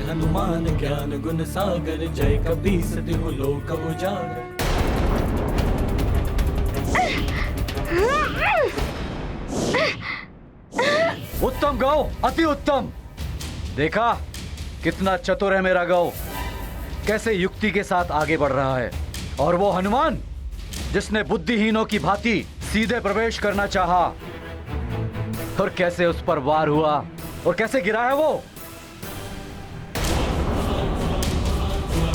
हनुमान ज्ञान गुण सागर, जय कपीस तिहु लोक उजागर। उत्तम गौ, अति उत्तम। देखा कितना चतुर है मेरा गौ, कैसे युक्ति के साथ आगे बढ़ रहा है। और वो हनुमान जिसने बुद्धिहीनों की भांति सीधे प्रवेश करना चाहा, और कैसे उस पर वार हुआ और कैसे गिरा है वो।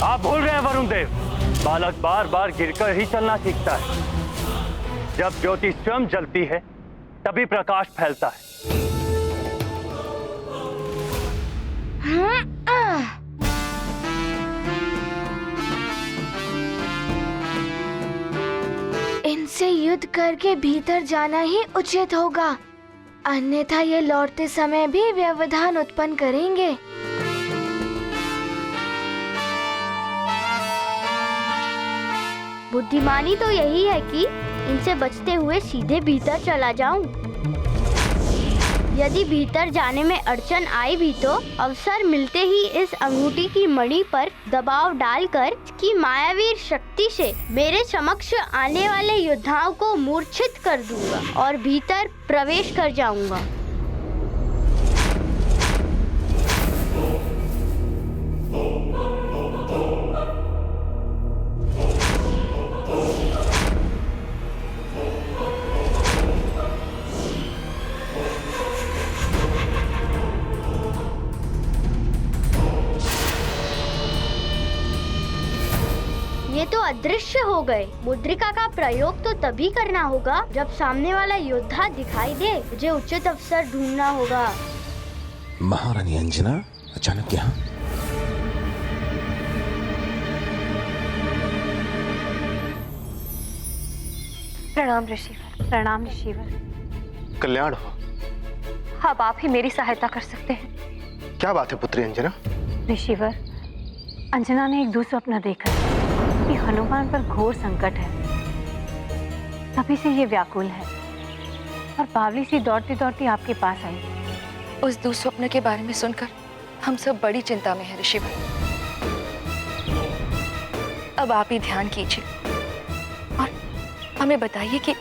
आप भूल रहे हैं वरुण देव, बालक बार बार गिरकर ही चलना सीखता है। जब ज्योति स्वयं जलती है तभी प्रकाश फैलता है। इनसे युद्ध करके भीतर जाना ही उचित होगा, अन्यथा ये लौटते समय भी व्यवधान उत्पन्न करेंगे। बुद्धिमानी तो यही है कि इनसे बचते हुए सीधे भीतर चला जाऊं। यदि भीतर जाने में अड़चन आई भी तो अवसर मिलते ही इस अंगूठी की मणि पर दबाव डालकर इसकी मायावी शक्ति से मेरे समक्ष आने वाले योद्धाओं को मूर्छित कर दूंगा और भीतर प्रवेश कर जाऊंगा। ये तो अदृश्य हो गए। मुद्रिका का प्रयोग तो तभी करना होगा जब सामने वाला योद्धा दिखाई दे। मुझे उचित अवसर ढूंढना होगा। महारानी अंजना अचानक यहाँ? प्रणाम ऋषिवर, प्रणाम ऋषिवर। कल्याण हो। अब आप ही मेरी सहायता कर सकते हैं। क्या बात है पुत्री अंजना? ऋषिवर, अंजना ने एक दुस्वप्न देखा कि हनुमान पर घोर संकट है। तभी से ये व्याकुल है और बावली सी दौड़ती दौड़ती आपके पास आई। उस दुस्वप्न के बारे में सुनकर हम सब बड़ी चिंता में हैं ऋषिवर। अब आप ही ध्यान कीजिए और हमें बताइए कि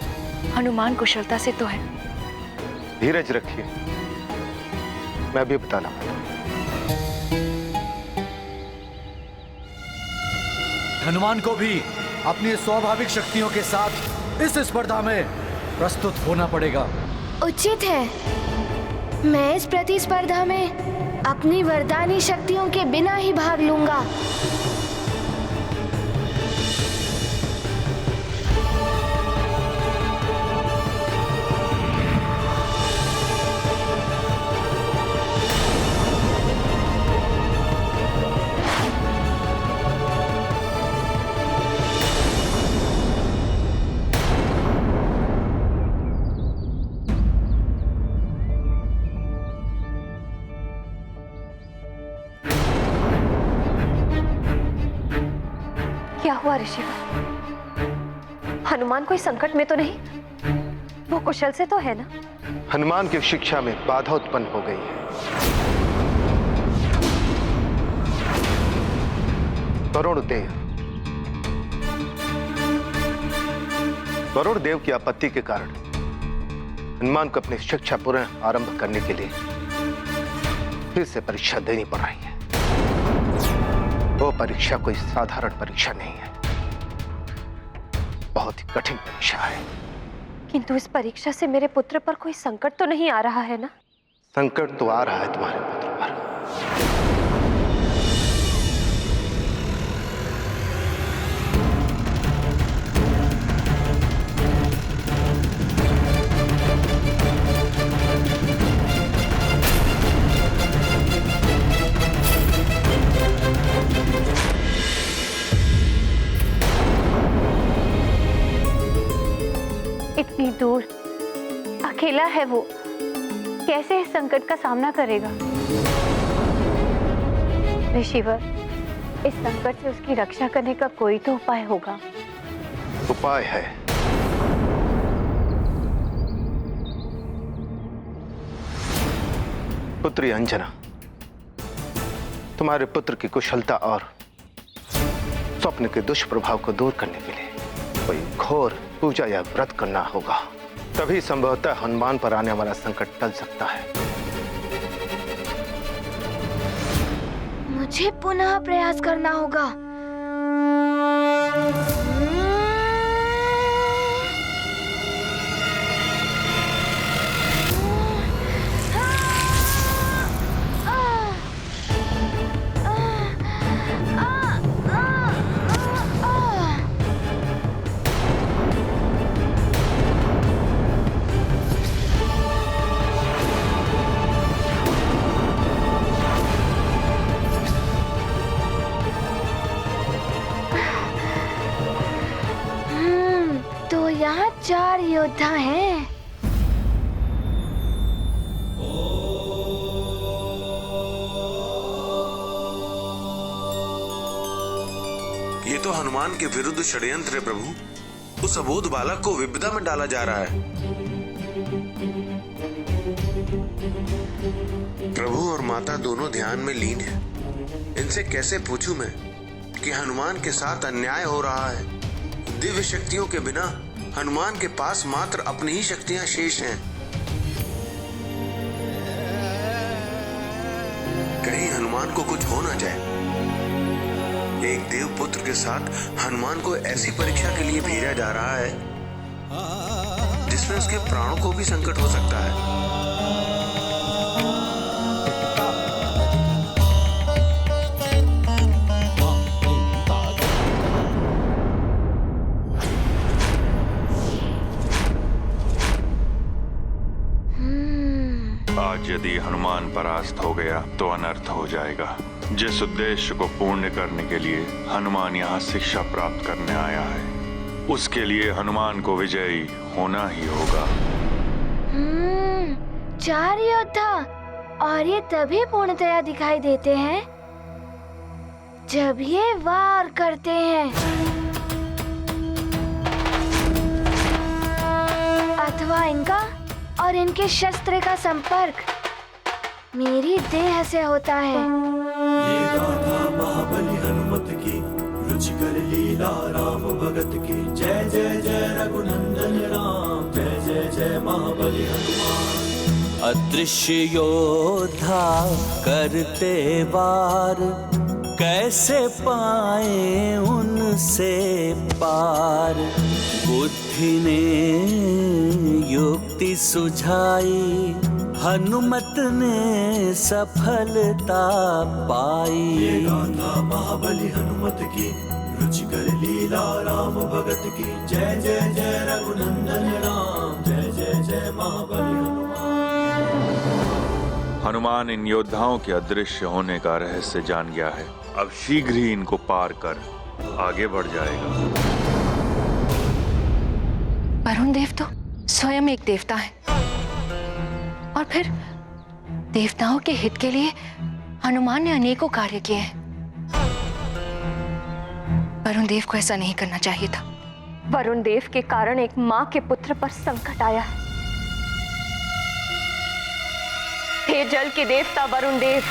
हनुमान कुशलता से तो है। धीरज रखिए, मैं भी बताना। हनुमान को भी अपनी स्वाभाविक शक्तियों के साथ इस स्पर्धा में प्रस्तुत होना पड़ेगा। उचित है, मैं इस प्रतिस्पर्धा में अपनी वरदानी शक्तियों के बिना ही भाग लूंगा। क्या हुआ ऋषिवर? हनुमान कोई संकट में तो नहीं? वो कुशल से तो है ना? हनुमान की शिक्षा में बाधा उत्पन्न हो गई है। वरुण देव की आपत्ति के कारण हनुमान को अपनी शिक्षा पुनः आरंभ करने के लिए फिर से परीक्षा देनी पड़ रही है। वो परीक्षा कोई साधारण परीक्षा नहीं है, बहुत ही कठिन परीक्षा है। किंतु इस परीक्षा से मेरे पुत्र पर कोई संकट तो नहीं आ रहा है ना? संकट तो आ रहा है तुम्हारे पुत्र पर। इतनी दूर अकेला है वो, कैसे इस संकट का सामना करेगा? ऋषिवर, इस संकट से उसकी रक्षा करने का कोई तो उपाय होगा। उपाय है। पुत्री अंजना, तुम्हारे पुत्र की कुशलता और स्वप्न के दुष्प्रभाव को दूर करने के लिए कोई घोर पूजा या व्रत करना होगा। तभी संभवतः हनुमान पर आने वाला संकट टल सकता है। मुझे पुनः प्रयास करना होगा। तो यहाँ 4 योद्धा हैं। ये तो हनुमान के विरुद्ध षड्यंत्र है प्रभु। उस अबोध बालक को विपदा में डाला जा रहा है। प्रभु और माता दोनों ध्यान में लीन हैं। इनसे कैसे पूछूं मैं कि हनुमान के साथ अन्याय हो रहा है। दिव्य शक्तियों के बिना हनुमान के पास मात्र अपनी ही शक्तियां शेष हैं। कहीं हनुमान को कुछ हो ना जाए। एक देव पुत्र के साथ हनुमान को ऐसी परीक्षा के लिए भेजा जा रहा है जिसमें उसके प्राणों को भी संकट हो सकता है। आज यदि हनुमान परास्त हो गया तो अनर्थ हो जाएगा। जिस उद्देश्य को पूर्ण करने के लिए हनुमान यहाँ शिक्षा प्राप्त करने आया है, उसके लिए हनुमान को विजयी होना ही होगा। 4 योद्धा, और ये तभी पूर्णतया दिखाई देते हैं जब ये वार करते हैं, अथवा इनका और इनके शस्त्र का संपर्क मेरी देह से होता है। ये गाथा महाबली हनुमत की, रुचिकर लीला राम भगत की। जय जय जय रघुनंदन राम, जय जय जय महाबली हनुमान। अदृश्य योद्धा करते वार, कैसे पाए उनसे पार। बुद्धि ने युक्ति सुझाई, हनुमत ने सफलता पाई। ये गाथा महाबली हनुमत की, रुचिकर लीला राम भगत की। जय जय जय रघुनंदन राम, जय जय जय महाबली हनुमान। हनुमान इन योद्धाओं के अदृश्य होने का रहस्य जान गया है। अब शीघ्र ही इनको पार कर आगे बढ़ जाएगा। वरुण देव तो स्वयं एक देवता है, और फिर देवताओं के हित के लिए हनुमान ने अनेकों कार्य किए हैं। वरुण देव को ऐसा नहीं करना चाहिए था। वरुण देव के कारण एक माँ के पुत्र पर संकट आया है। हे जल के देवता वरुण देव,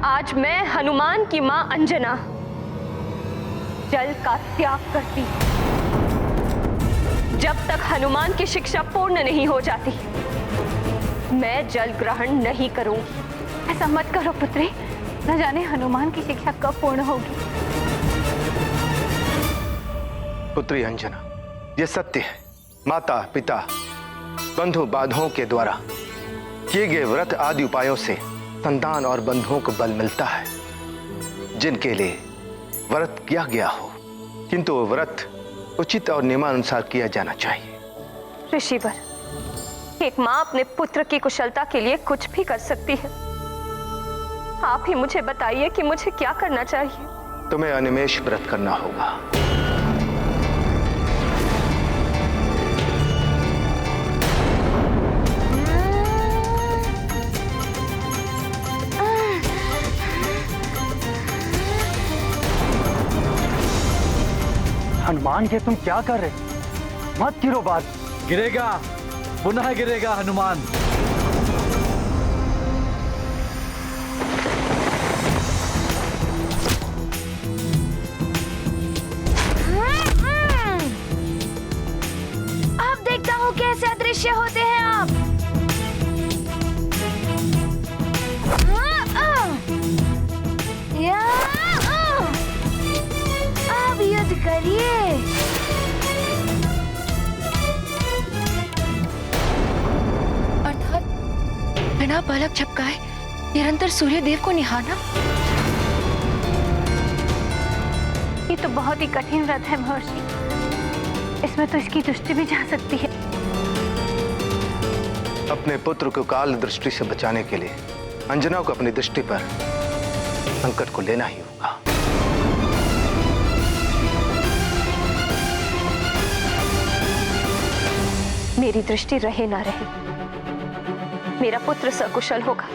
आज मैं हनुमान की माँ अंजना जल का त्याग करती। जब तक हनुमान की शिक्षा पूर्ण नहीं हो जाती, मैं जल ग्रहण नहीं करूंगी। ऐसा मत करो पुत्री, न जाने हनुमान की शिक्षा कब पूर्ण होगी। पुत्री अंजना, ये सत्य है। माता पिता बंधु बांधवों के द्वारा किए गए व्रत आदि उपायों से संतान और बंधुओं को बल मिलता है, जिनके लिए व्रत किया गया हो। किंतु वो व्रत उचित और नियमानुसार किया जाना चाहिए। ऋषिवर, एक माँ अपने पुत्र की कुशलता के लिए कुछ भी कर सकती है। आप ही मुझे बताइए कि मुझे क्या करना चाहिए। तुम्हें अनिमेष व्रत करना होगा। हनुमान, ये तुम क्या कर रहे? मत गिरो बात। गिरेगा, पुनः गिरेगा हनुमान। पलक झपकाए निरंतर सूर्य देव को निहारना। ये तो बहुत ही कठिन व्रत है महर्षि, इसमें तो इसकी दृष्टि भी जा सकती है। अपने पुत्र को काल दृष्टि से बचाने के लिए अंजना को अपनी दृष्टि पर संकट को लेना ही होगा। मेरी दृष्टि रहे ना रहे, मेरा पुत्र सकुशल होगा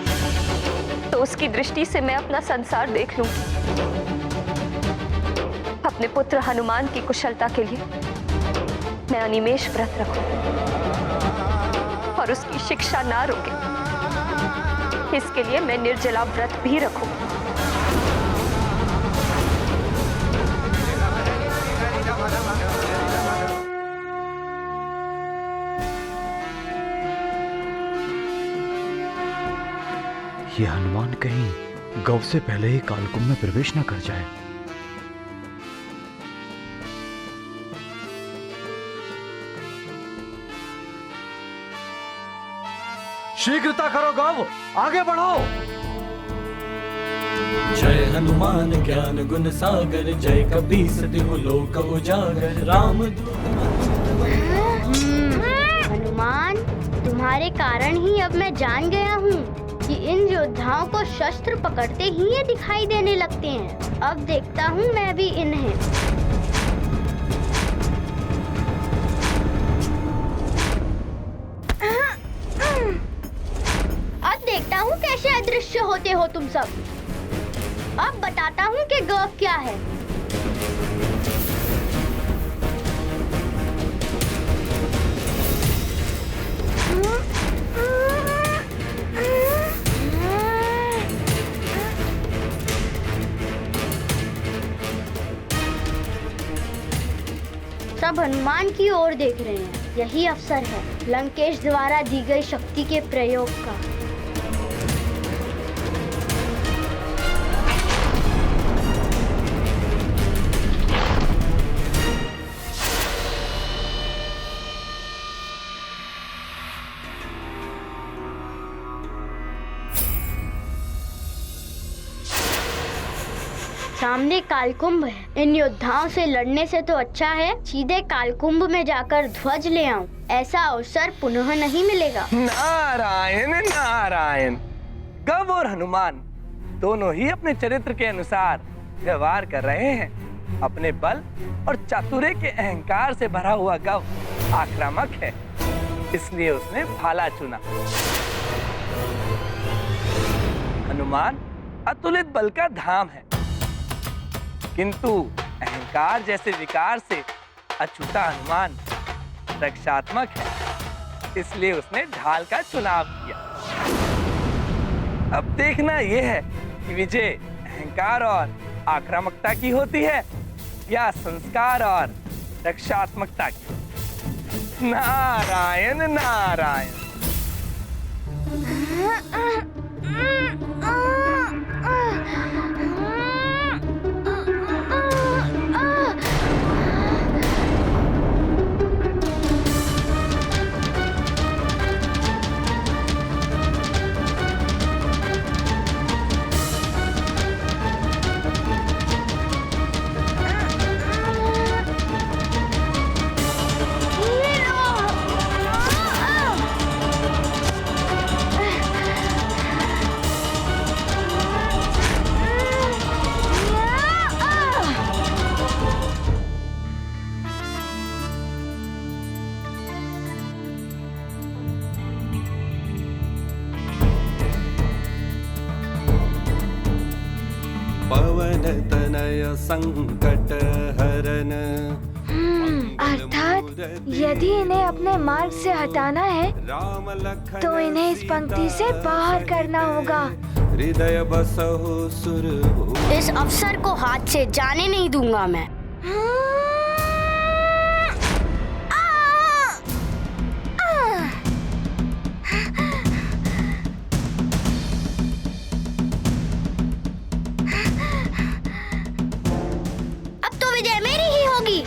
तो उसकी दृष्टि से मैं अपना संसार देख लूं। अपने पुत्र हनुमान की कुशलता के लिए मैं अनिमेष व्रत रखूं और उसकी शिक्षा ना रुके, इसके लिए मैं निर्जला व्रत भी रखूं। ये हनुमान कहीं गौ से पहले ही कालकुंभ में प्रवेश न कर जाए। शीघ्रता करो गौ, आगे बढ़ो। जय हनुमान ज्ञान गुण सागर, जय कपीस तिहु लोक उजागर, राम हनुमान, तुम्हारे कारण ही अब मैं जान गया हूँ कि इन योद्धाओं को शस्त्र पकड़ते ही ये दिखाई देने लगते हैं। अब देखता हूँ मैं भी इन्हें। अब देखता हूँ कैसे अदृश्य होते हो तुम सब। अब बताता हूँ कि गौ क्या है। सब हनुमान की ओर देख रहे हैं। यही अवसर है लंकेश द्वारा दी गई शक्ति के प्रयोग का। सामने कालकुंभ है। इन योद्धाओं से लड़ने से तो अच्छा है सीधे कालकुंभ में जाकर ध्वज ले आऊं। ऐसा अवसर पुनः नहीं मिलेगा। नारायण नारायण। गव और हनुमान दोनों ही अपने चरित्र के अनुसार व्यवहार कर रहे हैं। अपने बल और चातुर्य के अहंकार से भरा हुआ गव आक्रामक है, इसलिए उसने भाला चुना। हनुमान अतुलित बल का धाम है, किंतु अहंकार जैसे विकार से अछूता हनुमान रक्षात्मक है, इसलिए उसने ढाल का चुनाव किया। अब देखना यह है कि विजय अहंकार और आक्रामकता की होती है या संस्कार और रक्षात्मकता की। नारायण नारायण। पवन तनय संकट हरन। अर्थात यदि इन्हें अपने मार्ग से हटाना है तो इन्हें इस पंक्ति से बाहर करना होगा। हृदय बसहु सुर। इस अवसर को हाथ से जाने नहीं दूंगा मैं। अब तो विजय मेरी ही होगी।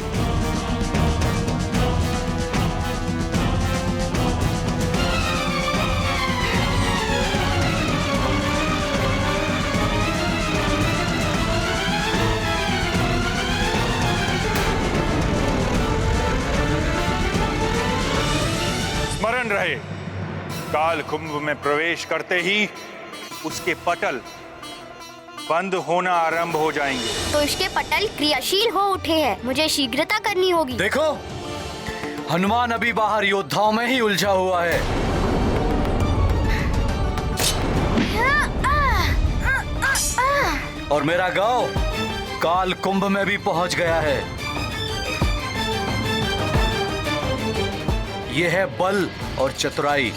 काल कुंभ में प्रवेश करते ही उसके पटल बंद होना आरंभ हो जाएंगे। तो इसके पटल क्रियाशील हो उठे हैं, मुझे शीघ्रता करनी होगी। देखो, हनुमान अभी बाहर योद्धाओं में ही उलझा हुआ है। और मेरा गांव काल कुंभ में भी पहुंच गया है। यह है बल और चतुराई।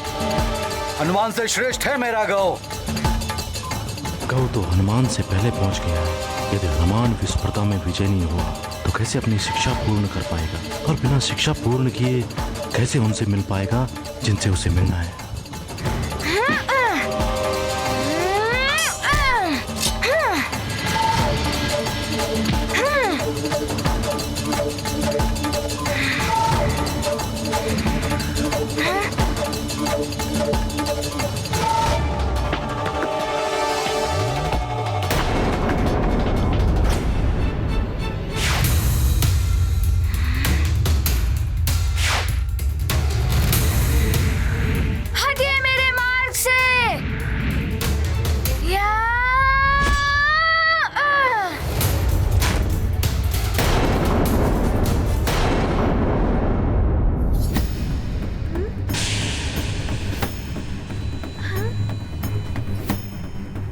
हनुमान से श्रेष्ठ है मेरा गांव। गौ तो हनुमान से पहले पहुंच गया है। यदि हनुमान विस्पर्धा में विजय नहीं हुआ तो कैसे अपनी शिक्षा पूर्ण कर पाएगा, और बिना शिक्षा पूर्ण किए कैसे उनसे मिल पाएगा जिनसे उसे मिलना है।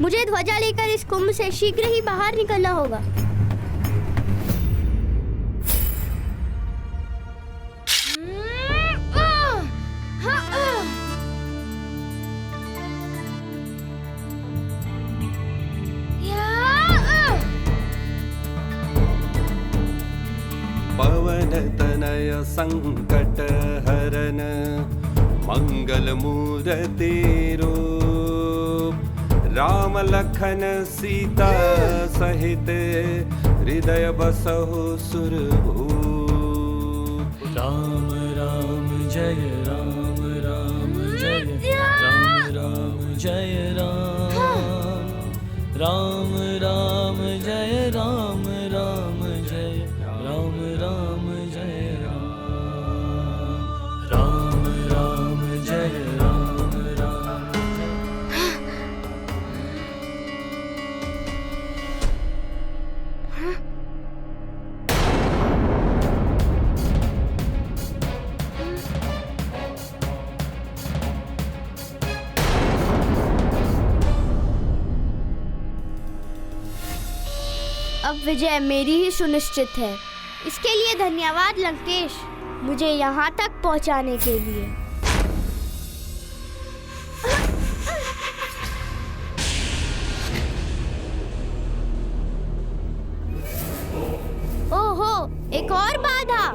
मुझे ध्वजा लेकर इस कुंभ से शीघ्र ही बाहर निकलना होगा। पवन तनय संकट हरन मंगल मूर्ति रूप, राम लखन सीता सहित हृदय बसहु सुरभूप। राम राम जय राम, राम जय राम, राम जय राम, राम राम जय राम, राम जय राम, राम जय राम, राम राम जय राम, राम। अब विजय मेरी ही सुनिश्चित है। इसके लिए धन्यवाद लंकेश, मुझे यहाँ तक पहुँचाने के लिए। ओहो, एक और बाधा।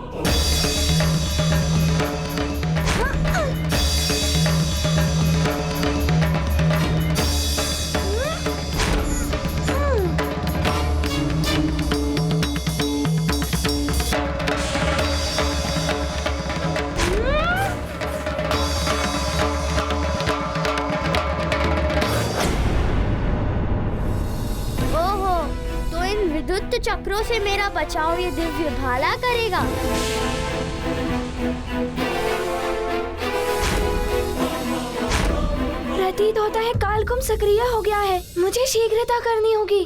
विद्युत चक्रों से मेरा बचाव ये दिव्य भाला करेगा। प्रतीत होता है कालकुंभ सक्रिय हो गया है, मुझे शीघ्रता करनी होगी।